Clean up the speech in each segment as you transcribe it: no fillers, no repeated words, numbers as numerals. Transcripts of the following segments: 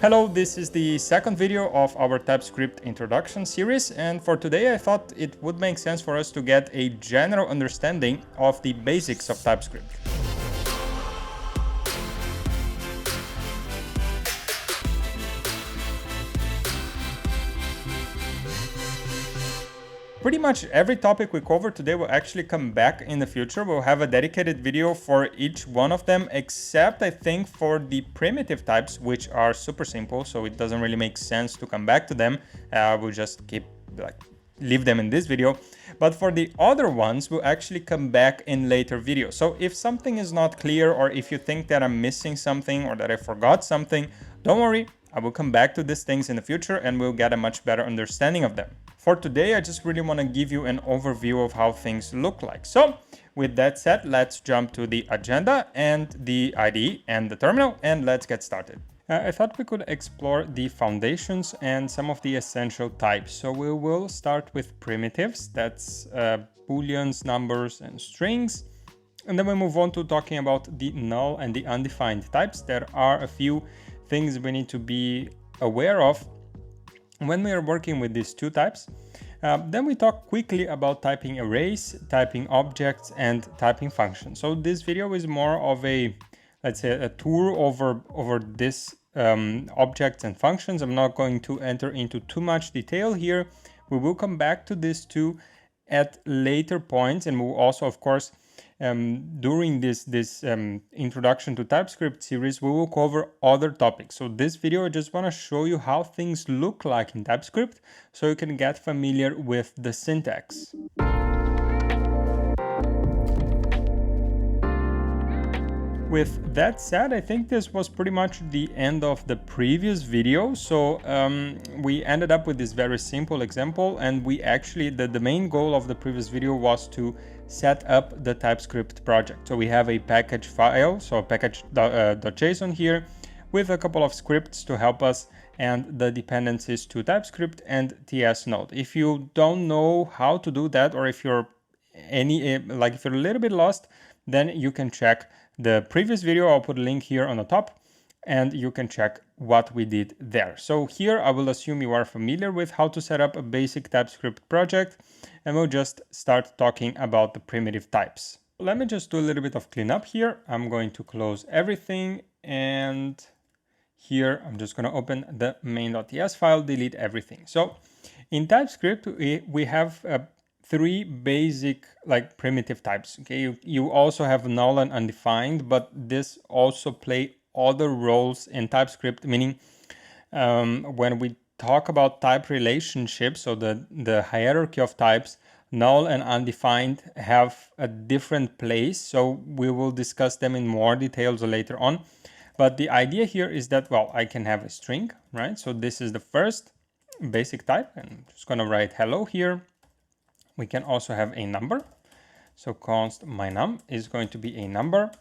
Hello, this is the second video of our TypeScript introduction series, and for today I thought it would make sense for us to get a general understanding of the basics of TypeScript. Pretty much every topic we cover today will actually come back in the future. We'll have a dedicated video for each one of them, except I think for the primitive types, which are super simple, so it doesn't really make sense to come back to them. We'll just leave them in this video. But for the other ones, we'll actually come back in later videos. So if something is not clear, or if you think that I'm missing something or that I forgot something, don't worry, I will come back to these things in the future and we'll get a much better understanding of them. For today, I just really want to give you an overview of how things look like. So with that said, let's jump to the agenda and the IDE and the terminal, and let's get started. I thought we could explore the foundations and some of the essential types. So we will start with primitives, that's booleans, numbers, and strings. And then we move on to talking about the null and the undefined types. There are a few things we need to be aware of when we are working with these two types. Then we talk quickly about typing arrays, typing objects, and typing functions. So this video is more of a, let's say, a tour over this objects and functions. I'm not going to enter into too much detail here. We will come back to these two at later points, and we'll also, of course, during this introduction to TypeScript series, we will cover other topics. So this video, I just want to show you how things look like in TypeScript so you can get familiar with the syntax. With that said, I think this was pretty much the end of the previous video. So we ended up with this very simple example, and we actually, the main goal of the previous video was to set up the TypeScript project. So we have a package file, so package.json here, with a couple of scripts to help us and the dependencies to TypeScript and tsnode. If you don't know how to do that, or if you're if you're a little bit lost, then you can check the previous video. I'll put a link here on the top and you can check what we did there. So here I will assume you are familiar with how to set up a basic TypeScript project, and we'll just start talking about the primitive types. Let me just do a little bit of cleanup here. I'm going to close everything, and here I'm just going to open the main.ts file, delete everything. So in TypeScript, we have three basic primitive types. Okay, you also have null and undefined, but this also play other roles in TypeScript, meaning when we talk about type relationships, so the hierarchy of types, null and undefined have a different place. So we will discuss them in more details later on. But the idea here is that, well, I can have a string, right? So this is the first basic type, and I'm just gonna write hello here. We can also have a number. So const mynum is going to be a number.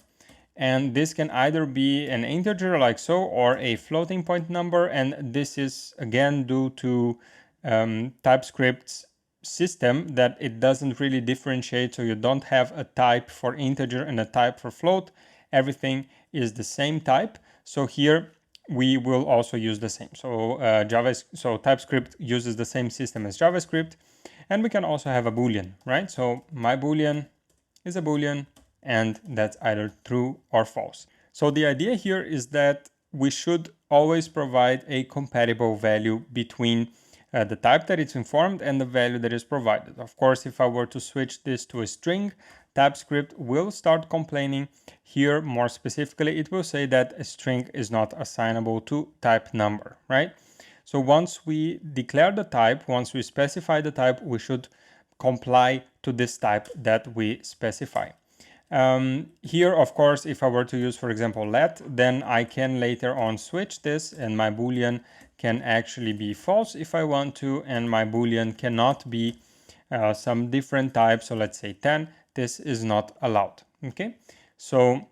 And this can either be an integer like so, or a floating point number. And this is again due to TypeScript's system that it doesn't really differentiate. So you don't have a type for integer and a type for float. Everything is the same type. So here we will also use the same. So TypeScript uses the same system as JavaScript. And we can also have a boolean, right? So my boolean is a boolean, and that's either true or false. So the idea here is that we should always provide a compatible value between the type that it's informed and the value that is provided. Of course, if I were to switch this to a string, TypeScript will start complaining. Here, more specifically, it will say that a string is not assignable to type number, right? So once we declare the type, once we specify the type, we should comply to this type that we specify. Here, of course, if I were to use, for example, let, then I can later on switch this, and my boolean can actually be false if I want to, and my boolean cannot be some different type. So let's say 10, this is not allowed. Okay, so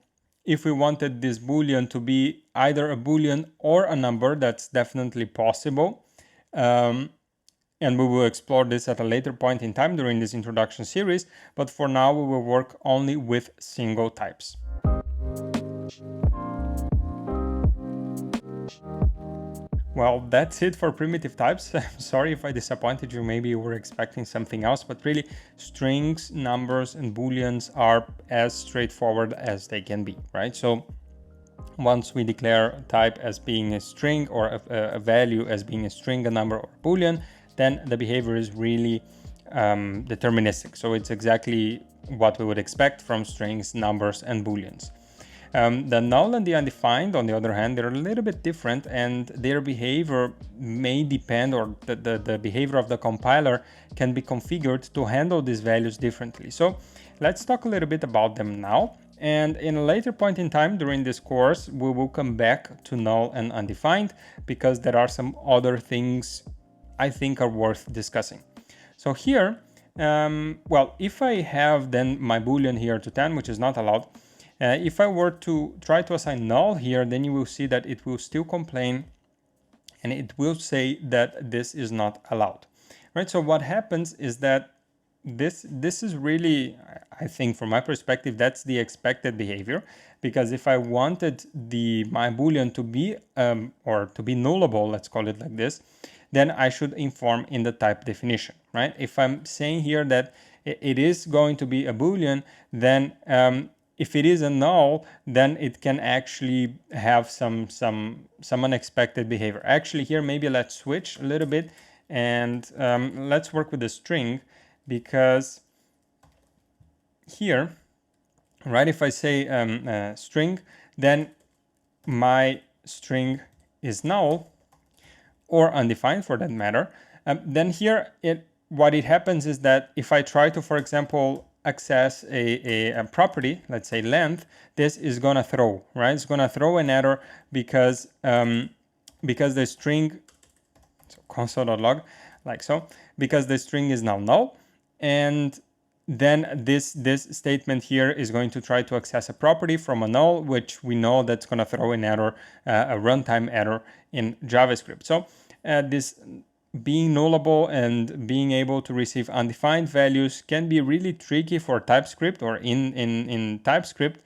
if we wanted this boolean to be either a boolean or a number, that's definitely possible. And we will explore this at a later point in time during this introduction series. But for now, we will work only with single types. Well, that's it for primitive types. I'm sorry if I disappointed you. Maybe you were expecting something else, but really strings, numbers, and booleans are as straightforward as they can be, right? So once we declare type as being a string or a value as being a string, a number, or a boolean, then the behavior is really deterministic. So it's exactly what we would expect from strings, numbers, and booleans. The null and the undefined, on the other hand, they're a little bit different, and their behavior may depend, or the behavior of the compiler can be configured to handle these values differently. So let's talk a little bit about them now. And in a later point in time during this course, we will come back to null and undefined because there are some other things I think are worth discussing. So here, well, if I have then my boolean here to 10, which is not allowed, if I were to try to assign null here, then you will see that it will still complain and it will say that this is not allowed, right? So what happens is that this is really, I think from my perspective, that's the expected behavior, because if I wanted my boolean to be or to be nullable, let's call it like this, then I should inform in the type definition, right? If I'm saying here that it is going to be a boolean, then if it is a null, then it can actually have some unexpected behavior. Actually, here maybe let's switch a little bit and let's work with the string, because here, right, if I say string, then my string is null or undefined for that matter. Then here, what it happens is that if I try to, for example, access a property, let's say length, this is gonna throw, right? It's gonna throw an error because the string, so console.log, like so, because the string is now null, and then this statement here is going to try to access a property from a null, which we know that's going to throw an error, a runtime error in JavaScript. So this being nullable and being able to receive undefined values can be really tricky for TypeScript, or in TypeScript,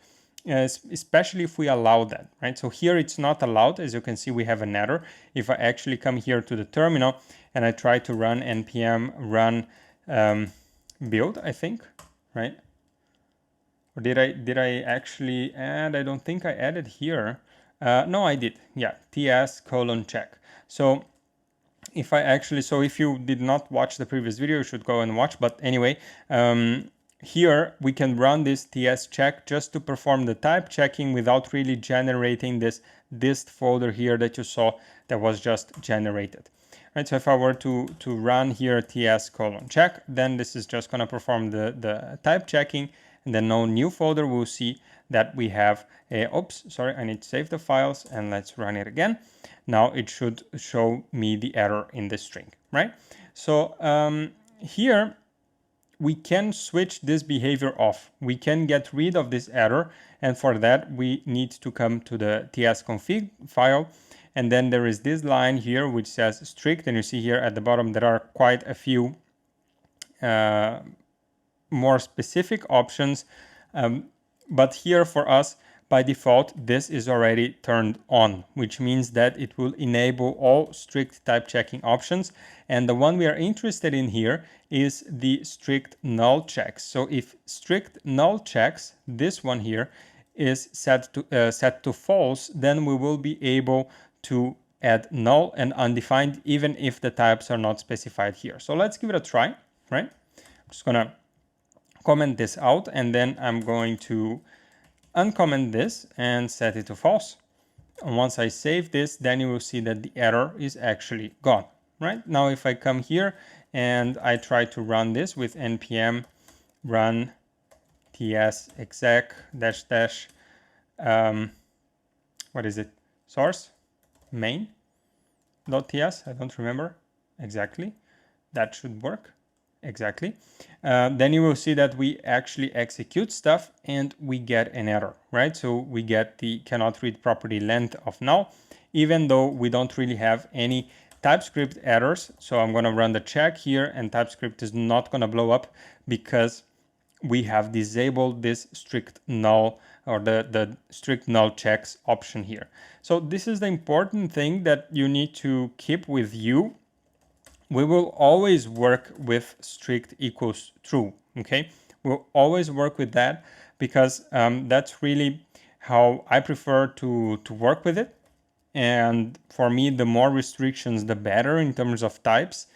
especially if we allow that, right? So here it's not allowed. As you can see, we have an error. If I actually come here to the terminal and I try to run npm run build, I think, right? Or did I actually add? I don't think I added here. No, I did. Yeah, ts::check. So if I actually, so if you did not watch the previous video, you should go and watch. But anyway, here we can run this ts check just to perform the type checking without really generating this dist folder here that you saw that was just generated. Right, so if I were to run here ts::check, then this is just going to perform the type checking, and then no new folder. We'll see that we have oops, sorry, I need to save the files, and let's run it again. Now it should show me the error in the string, right? So here we can switch this behavior off. We can get rid of this error, and for that we need to come to the tsconfig file. And then there is this line here which says strict, and you see here at the bottom there are quite a few more specific options. But here for us, by default, this is already turned on, which means that it will enable all strict type checking options. And the one we are interested in here is the strict null checks. So if strict null checks, this one here, is set to false, then we will be able to add null and undefined even if the types are not specified here. So let's give it a try, right? I'm just gonna comment this out, and then I'm going to uncomment this and set it to false. And once I save this, then you will see that the error is actually gone, right? Now if I come here and I try to run this with npm run ts exec -- what is it, source main.ts, I don't remember exactly, that should work exactly. Then you will see that we actually execute stuff and we get an error, right? So we get the cannot read property length of null, even though we don't really have any TypeScript errors. So I'm going to run the check here, and TypeScript is not going to blow up because we have disabled this strict null or the strict null checks option here. So this is the important thing that you need to keep with you. We will always work with strict equals true, okay? We'll always work with that because that's really how I prefer to work with it. And for me, the more restrictions, the better in terms of types,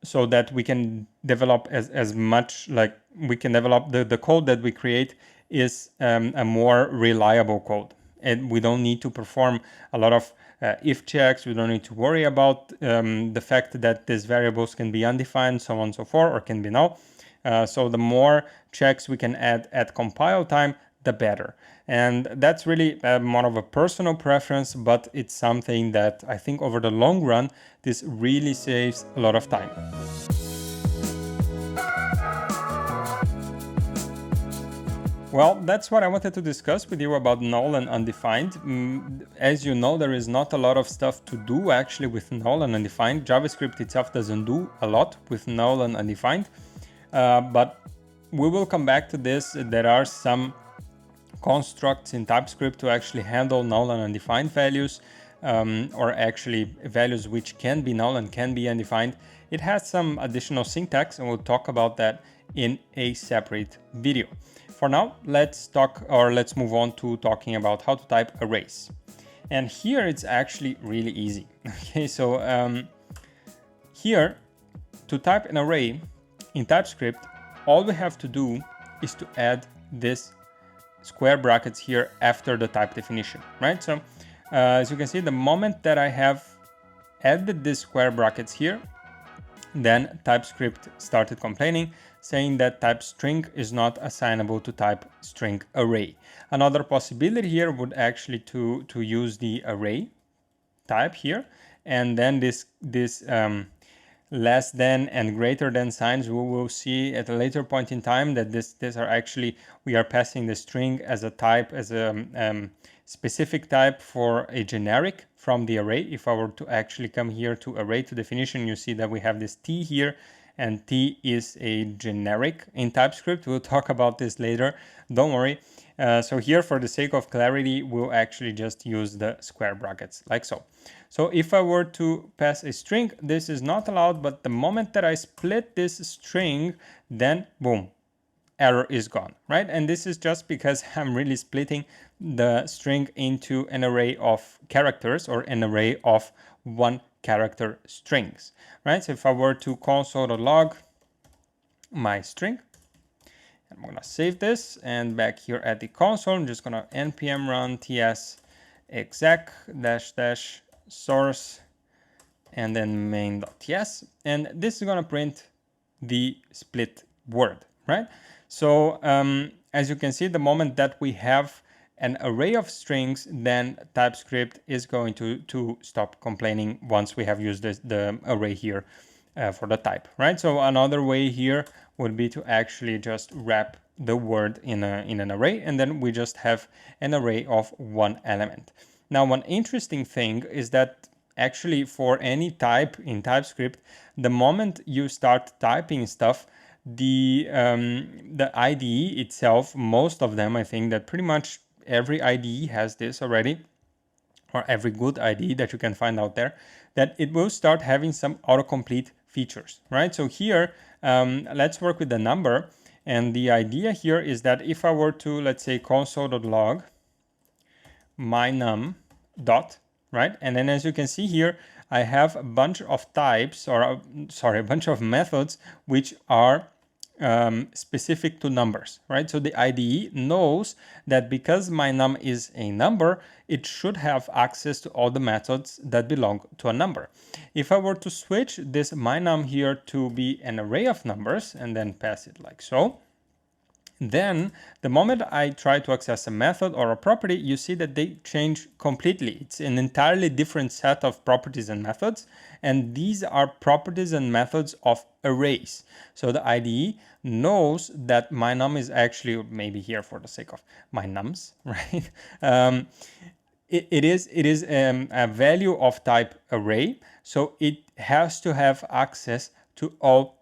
so that we can develop as much, like we can develop the code that we create is a more reliable code. And we don't need to perform a lot of if checks. We don't need to worry about the fact that these variables can be undefined, so on and so forth, or can be null. So the more checks we can add at compile time, the better. And that's really more of a personal preference, but it's something that I think over the long run, this really saves a lot of time. Well, that's what I wanted to discuss with you about null and undefined. As you know, there is not a lot of stuff to do actually with null and undefined. JavaScript itself doesn't do a lot with null and undefined, but we will come back to this. There are some constructs in TypeScript to actually handle null and undefined values, or actually values which can be null and can be undefined. It has some additional syntax, and we'll talk about that in a separate video. For now, let's move on to talking about how to type arrays. And here it's actually really easy. Okay, so here to type an array in TypeScript, all we have to do is to add this square brackets here after the type definition, right? So as you can see, the moment that I have added this square brackets here, then TypeScript started complaining, saying that type string is not assignable to type string array. Another possibility here would actually to use the array type here, and then this less than and greater than signs, we will see at a later point in time that these are actually, we are passing the string as a type, as a specific type for a generic from the array. If I were to actually come here to array to definition, you see that we have this T here, and T is a generic in TypeScript. We'll talk about this later, don't worry. So here, for the sake of clarity, we'll actually just use the square brackets like so. So if I were to pass a string, this is not allowed, but the moment that I split this string, then boom, error is gone, right? And this is just because I'm really splitting the string into an array of characters, or an array of one character strings, right? So if I were to console.log my string, I'm gonna save this, and back here at the console, I'm just gonna npm run ts exec -- source and then main.ts, and this is gonna print the split word, right? So as you can see, the moment that we have an array of strings, then TypeScript is going to stop complaining once we have used the array here for the type, right? So another way here would be to actually just wrap the word in an array, and then we just have an array of one element. Now, one interesting thing is that actually for any type in TypeScript, the moment you start typing stuff, the IDE itself, most of them, I think that pretty much every IDE has this already, or every good IDE that you can find out there, that it will start having some autocomplete features, right? So here, let's work with the number. And the idea here is that if I were to, let's say, console.log my num dot, right? And then as you can see here, I have a bunch of types, or a bunch of methods which are specific to numbers, right? So the IDE knows that because my num is a number, it should have access to all the methods that belong to a number. If I were to switch this my num here to be an array of numbers and then pass it like so, then the moment I try to access a method or a property, you see that they change completely. It's an entirely different set of properties and methods, and these are properties and methods of arrays. So the IDE knows that my num is actually, maybe here for the sake of my nums, right? It is a value of type array, so it has to have access to all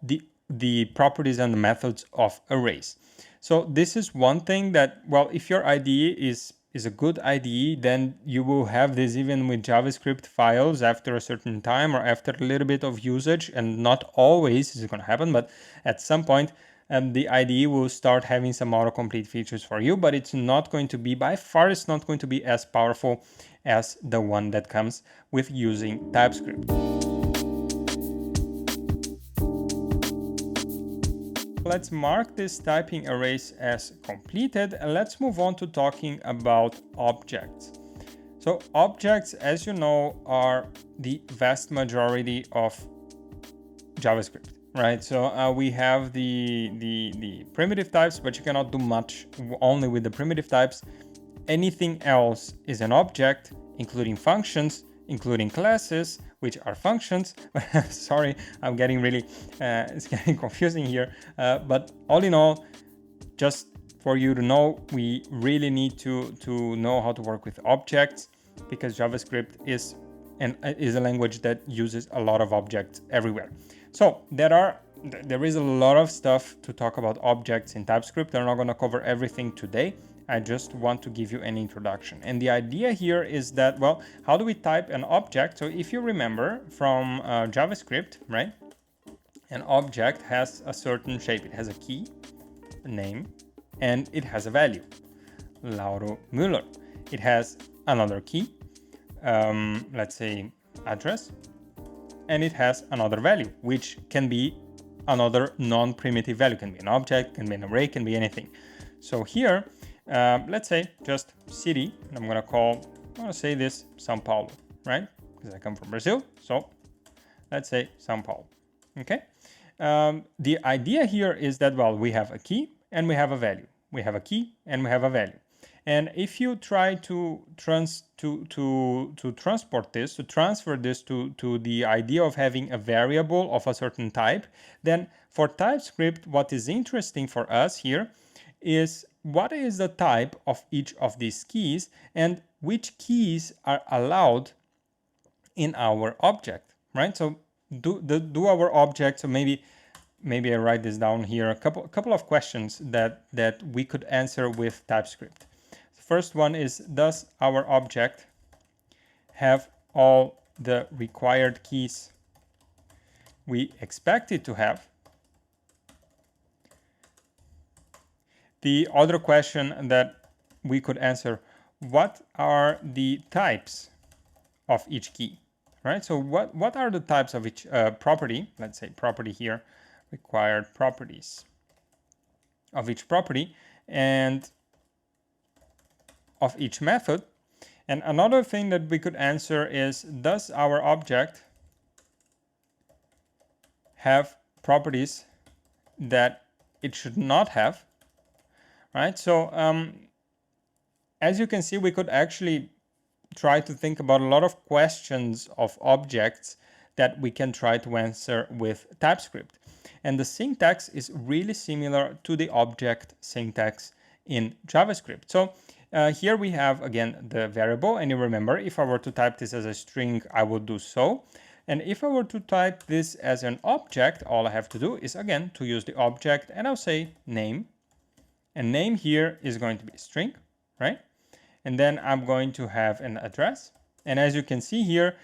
the properties and the methods of arrays. So this is one thing that, well, if your IDE is a good IDE, then you will have this even with JavaScript files after a certain time or after a little bit of usage, and not always is it going to happen, but at some point the IDE will start having some autocomplete features for you, but it's not going to be, by far, it's not going to be as powerful as the one that comes with using TypeScript. Let's mark this typing arrays as completed, and let's move on to talking about objects. So objects, as you know, are the vast majority of JavaScript, right? So we have the primitive types, but you cannot do much only with the primitive types. Anything else is an object, including functions, including classes, which are functions. Sorry, I'm getting really, it's getting confusing here. But all in all, just for you to know, we really need to know how to work with objects, because JavaScript is a language that uses a lot of objects everywhere. So there is a lot of stuff to talk about objects in TypeScript. I'm not going to cover everything today. I just want to give you an introduction. And the idea here is that, well, how do we type an object? So if you remember from JavaScript, right, an object has a certain shape. It has a key, a name, and it has a value, Lauro Müller. It has another key, let's say address, and it has another value, which can be another non-primitive value. Can be an object, can be an array, can be anything. So here, let's say just city, and I'm gonna say this São Paulo, right? Because I come from Brazil, so let's say São Paulo, okay? The idea here is that, well, we have a key and we have a value. We have a key and we have a value. And if you try to transport this, to transfer this to the idea of having a variable of a certain type, then for TypeScript, what is interesting for us here is what is the type of each of these keys and which keys are allowed in our object, right? So do our object, so maybe I write this down here, a couple of questions that we could answer with TypeScript. The first one is, does our object have all the required keys we expect it to have? The other question that we could answer, what are the types of each key, right? So what are the types of each property? Let's say property here, required properties of each property and of each method. And another thing that we could answer is, does our object have properties that it should not have, right? So as you can see, we could actually try to think about a lot of questions of objects that we can try to answer with TypeScript. And the syntax is really similar to the object syntax in JavaScript. So here we have, again, the variable. And you remember, if I were to type this as a string, I would do so. And if I were to type this as an object, all I have to do is, again, to use the object, and I'll say name. And name here is going to be a string, right? And then I'm going to have an address. And as you can see here,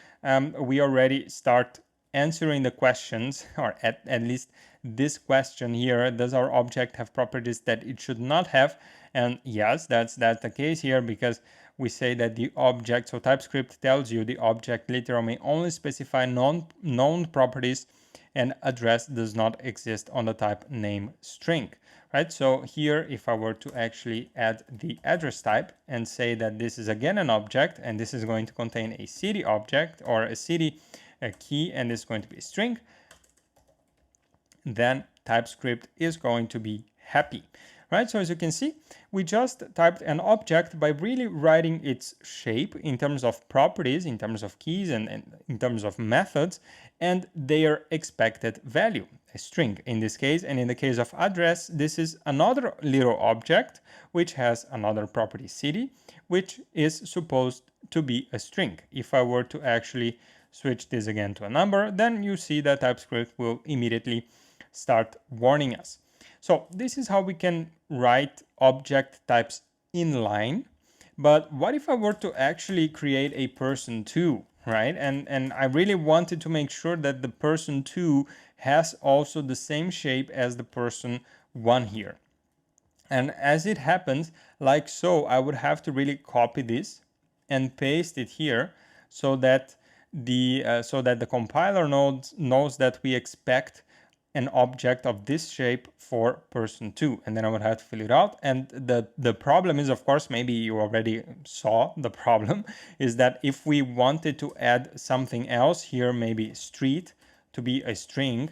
we already start answering the questions, or at least this question here, does our object have properties that it should not have? And yes, that's the case here, because we say that the object, so TypeScript tells you the object literal may only specify known properties, and address does not exist on the type name string, right? So here, if I were to actually add the address type and say that this is again an object, and this is going to contain a city object or a city key, and it's going to be a string, then TypeScript is going to be happy, right? So as you can see, we just typed an object by really writing its shape in terms of properties, in terms of keys, and in terms of methods, and their expected value, a string in this case. And in the case of address, this is another little object which has another property city, which is supposed to be a string. If I were to actually switch this again to a number, then you see that TypeScript will immediately start warning us. So this is how we can write object types inline. But what if I were to actually create a person two, right? And I really wanted to make sure that the person two has also the same shape as the person one here. And as it happens, like so, I would have to really copy this and paste it here so that the compiler knows that we expect an object of this shape for person two, and then I would have to fill it out. And the problem is, of course, maybe you already saw the problem, is that if we wanted to add something else here, maybe street to be a string,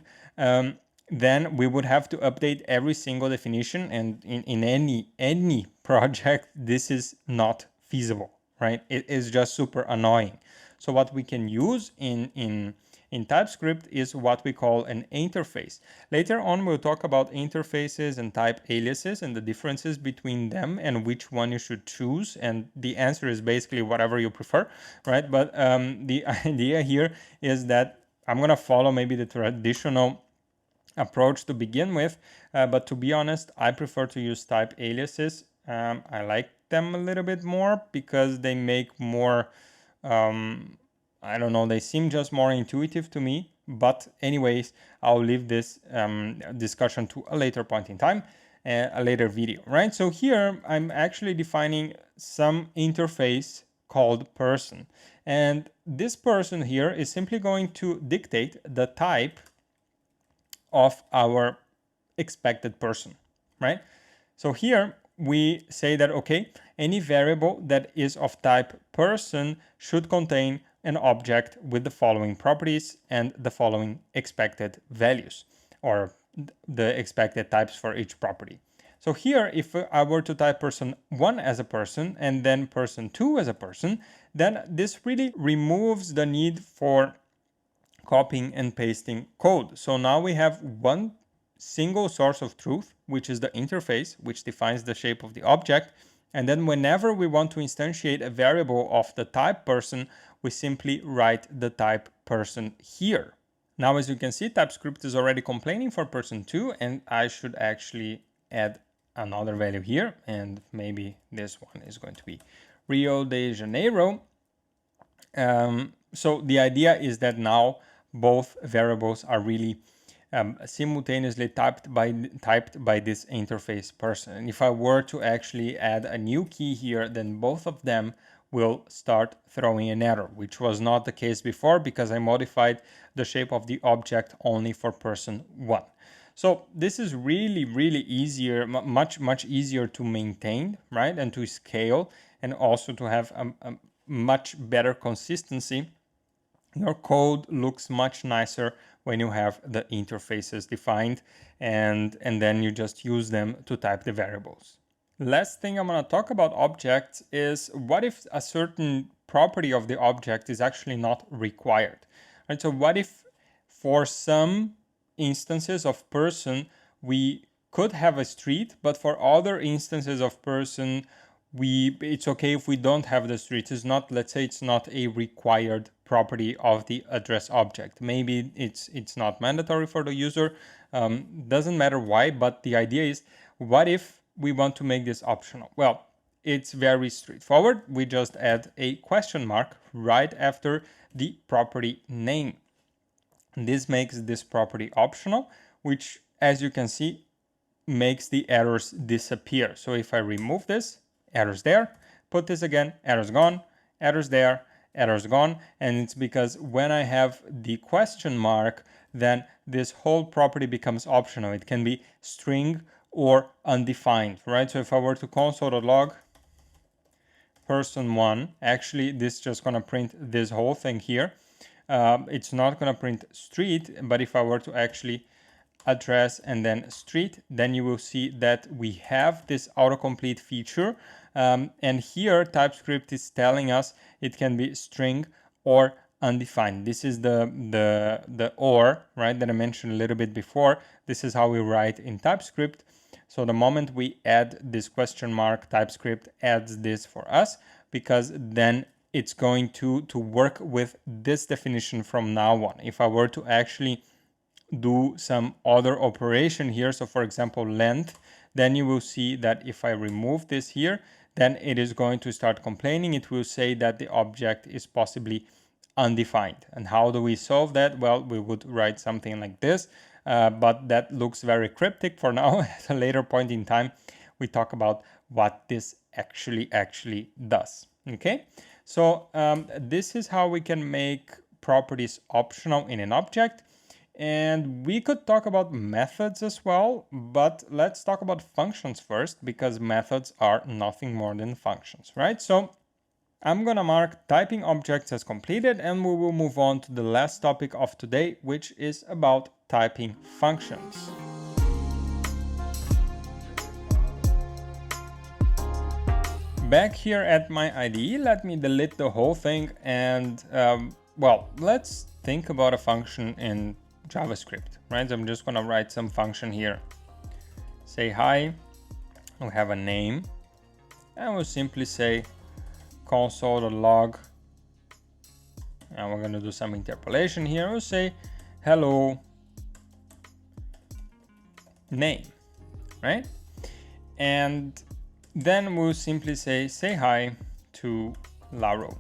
then we would have to update every single definition, and in any project this is not feasible, right? It is just super annoying. So what we can use in TypeScript is what we call an interface. Later on we'll talk about interfaces and type aliases and the differences between them and which one you should choose, and the answer is basically whatever you prefer, right? But the idea here is that I'm gonna follow maybe the traditional approach to begin with, but to be honest, I prefer to use type aliases. I like them a little bit more because they make more, I don't know, they seem just more intuitive to me. But anyways, I'll leave this discussion to a later point in time, a later video, right? So here I'm actually defining some interface called person, and this person here is simply going to dictate the type of our expected person, right? So here we say that, okay, any variable that is of type person should contain an object with the following properties and the following expected values, or the expected types for each property. So here, if I were to type person one as a person and then person two as a person, then this really removes the need for copying and pasting code. So now we have one single source of truth, which is the interface, which defines the shape of the object. And then whenever we want to instantiate a variable of the type person, we simply write the type person here. Now, as you can see, TypeScript is already complaining for person two, and I should actually add another value here. And maybe this one is going to be Rio de Janeiro. So the idea is that now both variables are really simultaneously typed by this interface person. And if I were to actually add a new key here, then both of them will start throwing an error, which was not the case before because I modified the shape of the object only for person one. So this is really easier, much easier to maintain, right, and to scale, and also to have a much better consistency. Your code looks much nicer when you have the interfaces defined, and then you just use them to type the variables. Last thing I'm going to talk about objects is what if a certain property of the object is actually not required, right? So what if for some instances of person we could have a street, but for other instances of person it's okay if we don't have the street. It's not, let's say it's not a required property of the address object. Maybe it's not mandatory for the user. Doesn't matter why, but the idea is, what if we want to make this optional? Well, it's very straightforward. We just add a question mark right after the property name. This makes this property optional, which, as you can see, makes the errors disappear. So if I remove this, errors there, put this again, errors gone, errors there, errors gone. And it's because when I have the question mark, then this whole property becomes optional. It can be string or undefined, right? So if I were to console.log person one, actually this is just gonna print this whole thing here. It's not gonna print street, but if I were to actually address and then street, then you will see that we have this autocomplete feature. And here TypeScript is telling us it can be string or undefined. This is the or, right, that I mentioned a little bit before. This is how we write in TypeScript. So the moment we add this question mark, TypeScript adds this for us, because then it's going to work with this definition from now on. If I were to actually do some other operation here, so for example length, then you will see that if I remove this here, then it is going to start complaining. It will say that the object is possibly undefined. And how do we solve that? Well, we would write something like this, but that looks very cryptic for now. At a later point in time, we talk about what this actually does. Okay, so this is how we can make properties optional in an object. And we could talk about methods as well, but let's talk about functions first, because methods are nothing more than functions, right? So I'm gonna mark typing objects as completed, and we will move on to the last topic of today, which is about typing functions. Back here at my IDE, let me delete the whole thing and, well, let's think about a function in JavaScript, right? So I'm just gonna write some function here. Say hi, we have a name, and we'll simply say console.log, and we're gonna do some interpolation here. We'll say hello name, right? And then we'll simply say hi to Laro.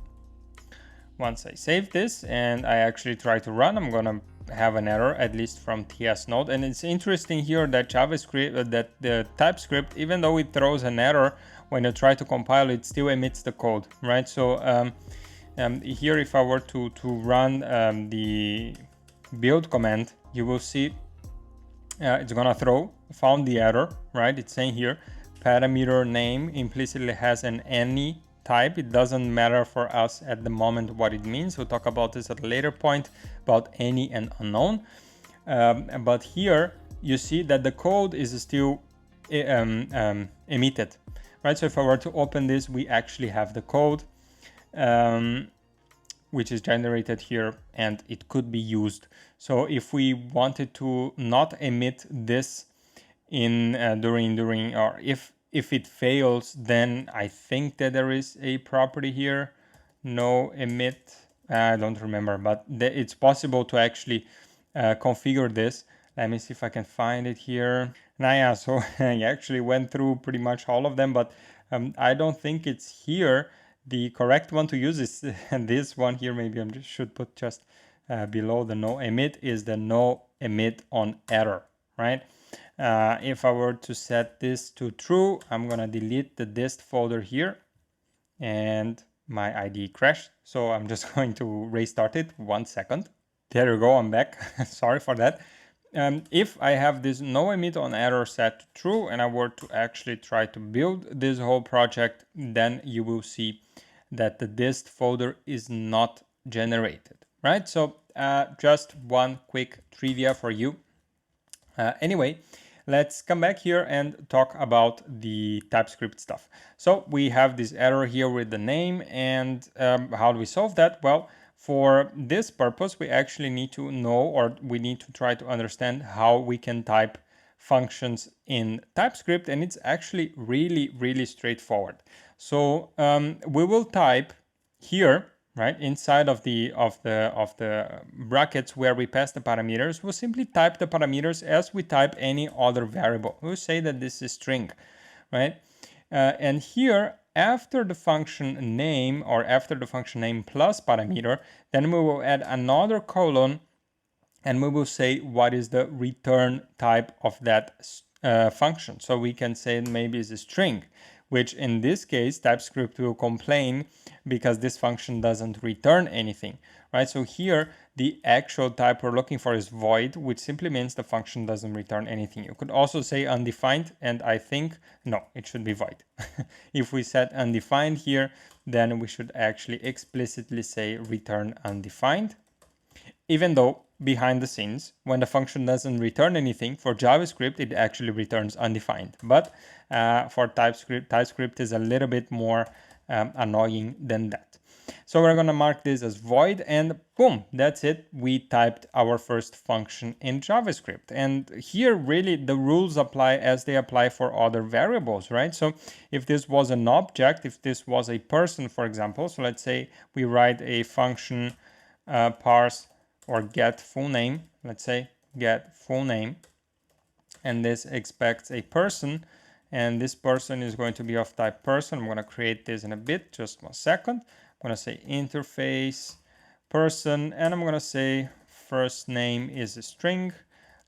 Once I save this and I actually try to run, I'm gonna have an error, at least from TS node. And it's interesting here that JavaScript, that the TypeScript, even though it throws an error when you try to compile, it still emits the code, right? So here, if I were to run the build command, you will see it's gonna found the error, right? It's saying here parameter name implicitly has an any type. It doesn't matter for us at the moment what it means. We'll talk about this at a later point about any and unknown. But here you see that the code is still emitted, right? So if I were to open this, we actually have the code, which is generated here, and it could be used. So if we wanted to not emit this in during or if it fails, then I think that there is a property here, no emit. I don't remember, but it's possible to actually configure this. Let me see if I can find it here. Now, yeah, so I actually went through pretty much all of them, but I don't think it's here. The correct one to use is this one here. Maybe I should put just below the no emit is the no emit on error, right? If I were to set this to true, I'm gonna delete the dist folder here, and my IDE crashed. So I'm just going to restart it. 1 second. There you go, I'm back. Sorry for that. If I have this no emit on error set to true, and I were to actually try to build this whole project, then you will see that the dist folder is not generated, right? So just one quick trivia for you. Anyway, let's come back here and talk about the TypeScript stuff. So we have this error here with the name, and how do we solve that? Well, for this purpose, we actually need to know, or we need to try to understand how we can type functions in TypeScript, and it's actually really straightforward. So we will type here, right, inside of the brackets where we pass the parameters. We'll simply type the parameters as we type any other variable. We'll say that this is string, right? And here, after the function name, or after the function name plus parameter, then we will add another colon, and we will say what is the return type of that function. So we can say maybe it's a string, which in this case TypeScript will complain because this function doesn't return anything, right? So here the actual type we're looking for is void, which simply means the function doesn't return anything. You could also say undefined, and I think no, it should be void. If we set undefined here, then we should actually explicitly say return undefined, even though behind the scenes, when the function doesn't return anything, for JavaScript it actually returns undefined. But for TypeScript is a little bit more annoying than that. So we're going to mark this as void, and boom, that's it. We typed our first function in JavaScript. And here really the rules apply as they apply for other variables, right? So if this was an object, if this was a person, for example, so let's say we write a function parse or get full name, let's say get full name, and this expects a person, and this person is going to be of type person. I'm going to create this in a bit, just 1 second. I'm going to say interface person, and I'm going to say first name is a string,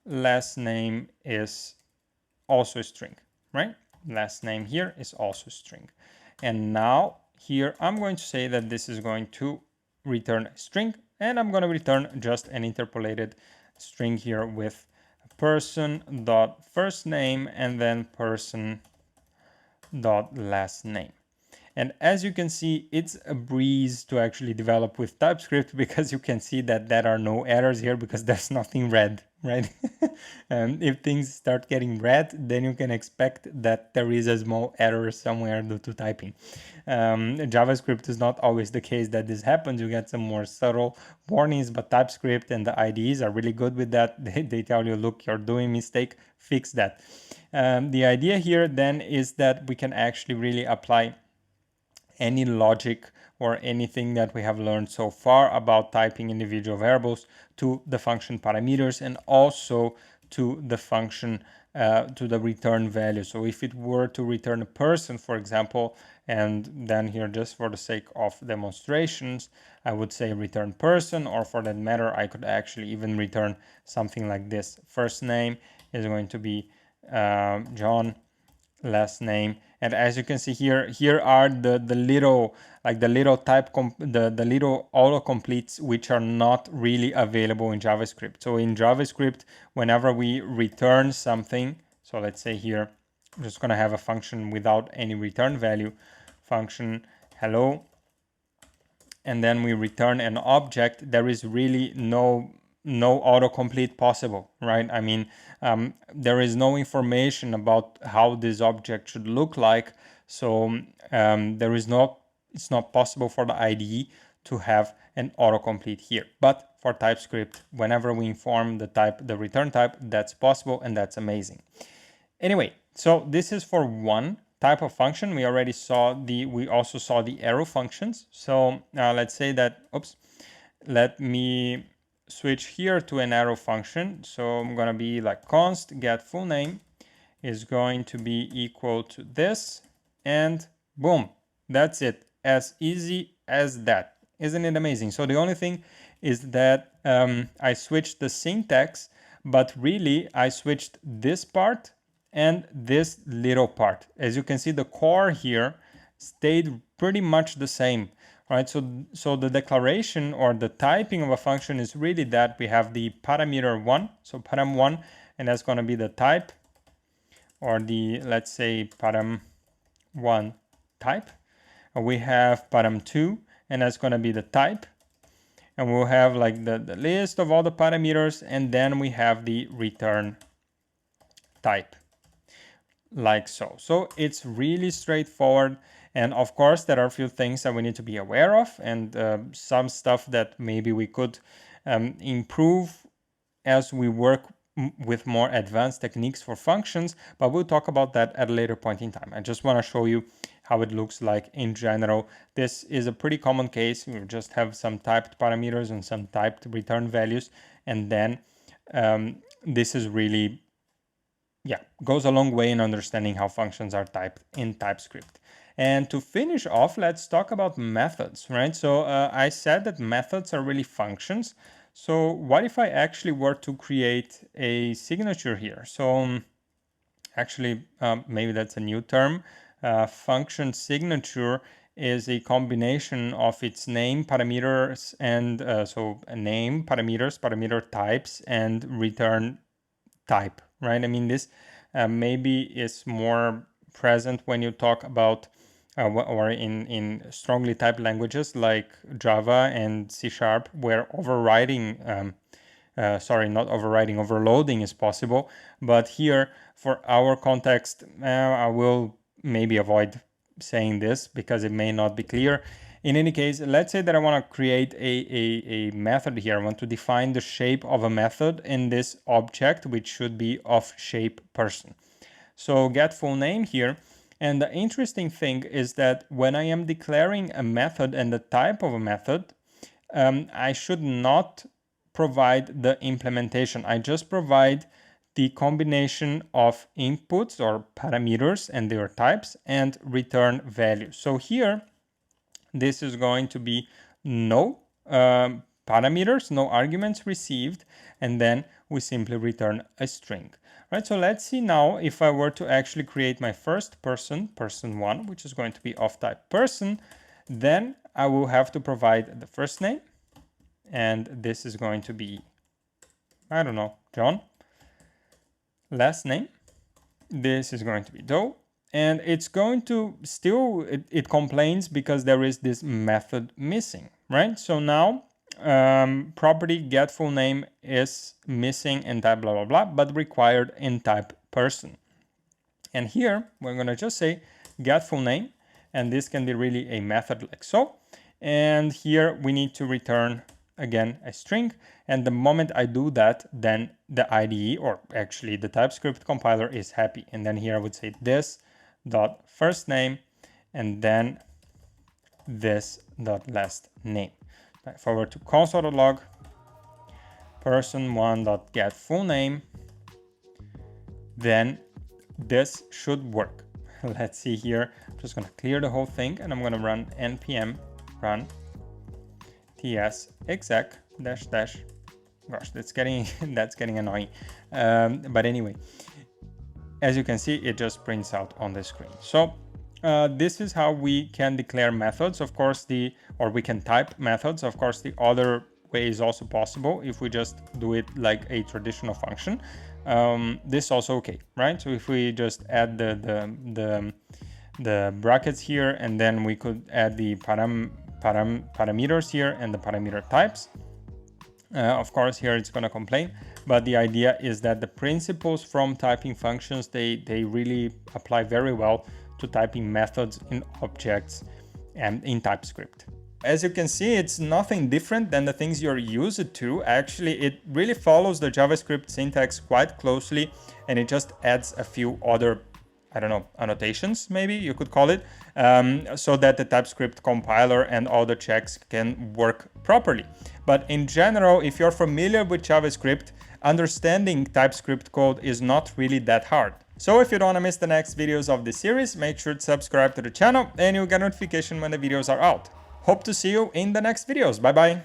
last name is also a string, right? Last name here is also string. And now here I'm going to say that this is going to return a string, and I'm going to return just an interpolated string here with person dot first name and then person dot last name. And as you can see, it's a breeze to actually develop with TypeScript, because you can see that there are no errors here because there's nothing red, right? If things start getting red, then you can expect that there is a small error somewhere due to typing. JavaScript is not always the case that this happens. You get some more subtle warnings, but TypeScript and the IDEs are really good with that. They tell you, look, you're doing a mistake, fix that. The idea here then is that we can actually really apply any logic or anything that we have learned so far about typing individual variables to the function parameters, and also to the function to the return value. So if it were to return a person, for example, and then here, just for the sake of demonstrations, I would say return person, or for that matter, I could actually even return something like this. First name is going to be John, last name. And as you can see here are the little, like the little the little autocompletes, which are not really available in JavaScript. So in JavaScript, whenever we return something, so let's say here I'm just going to have a function without any return value, function hello, and then we return an object, there is really no autocomplete possible, right? I mean, there is no information about how this object should look like, so it's not possible for the IDE to have an autocomplete here. But for TypeScript, whenever we inform the return type, that's possible, and that's amazing. Anyway, so this is for one type of function. We also saw the arrow functions. So let's say that, let me switch here to an arrow function. So I'm going to be like const get full name is going to be equal to this, and boom, that's it. As easy as that. Isn't it amazing? So the only thing is that I switched the syntax, but really I switched this part and this little part. As you can see, the core here stayed pretty much the same, right? So the declaration or the typing of a function is really that we have the parameter 1, so param1, and that's going to be the type, or the, let's say, param1 type. We have param2, and that's going to be the type, and we'll have like the list of all the parameters, and then we have the return type, like so. So it's really straightforward, and of course there are a few things that we need to be aware of, and some stuff that maybe we could improve as we work with more advanced techniques for functions, but we'll talk about that at a later point in time. I just want to show you how it looks like in general. This is a pretty common case. We just have some typed parameters and some typed return values, and then this is really, yeah, goes a long way in understanding how functions are typed in TypeScript. And to finish off, let's talk about methods, right? So I said that methods are really functions. So what if I actually were to create a signature here? So actually, maybe that's a new term. Function signature is a combination of its name, parameters, and so a name, parameters, parameter types, and return type, right? I mean, this maybe is more present when you talk about or in strongly typed languages like Java and C#, where overriding, not overriding, overloading is possible. But here, for our context, I will maybe avoid saying this because it may not be clear. In any case, let's say that I want to create a method here. I want to define the shape of a method in this object, which should be of shape person. So get full name here. And the interesting thing is that when I am declaring a method and the type of a method, I should not provide the implementation. I just provide the combination of inputs or parameters and their types and return values. So here, this is going to be no parameters, no arguments received, and then we simply return a string. Right, so let's see now if I were to actually create my first person, person1, which is going to be of type person, then I will have to provide the first name, and this is going to be, I don't know, John. Last name, this is going to be Doe, and it's going to still, it complains because there is this method missing, right? So now property get full name is missing in type blah blah blah, but required in type person. And here we're going to just say get full name, and this can be really a method like so. And here we need to return again a string, and the moment I do that, then the IDE, or actually the TypeScript compiler, is happy. And then here I would say this dot first name, and then this dot last name. If I were to console.log person1 dot get full name, then this should work. Let's see here. I'm just gonna clear the whole thing, and I'm gonna run npm run ts exec dash dash. Gosh, that's getting annoying. But anyway, as you can see, it just prints out on the screen. So this is how we can declare methods. Of course, or we can type methods. Of course, the other way is also possible if we just do it like a traditional function. This is also okay, right? So if we just add the brackets here, and then we could add the parameters here and the parameter types. Of course, here it's going to complain, but the idea is that the principles from typing functions, they really apply very well to typing methods in objects and in TypeScript. As you can see, it's nothing different than the things you're used to. Actually, it really follows the JavaScript syntax quite closely, and it just adds a few other, I don't know, annotations, maybe you could call it, so that the TypeScript compiler and all the checks can work properly. But in general, if you're familiar with JavaScript, understanding TypeScript code is not really that hard. So if you don't want to miss the next videos of this series, make sure to subscribe to the channel and you'll get notification when the videos are out. Hope to see you in the next videos. Bye bye.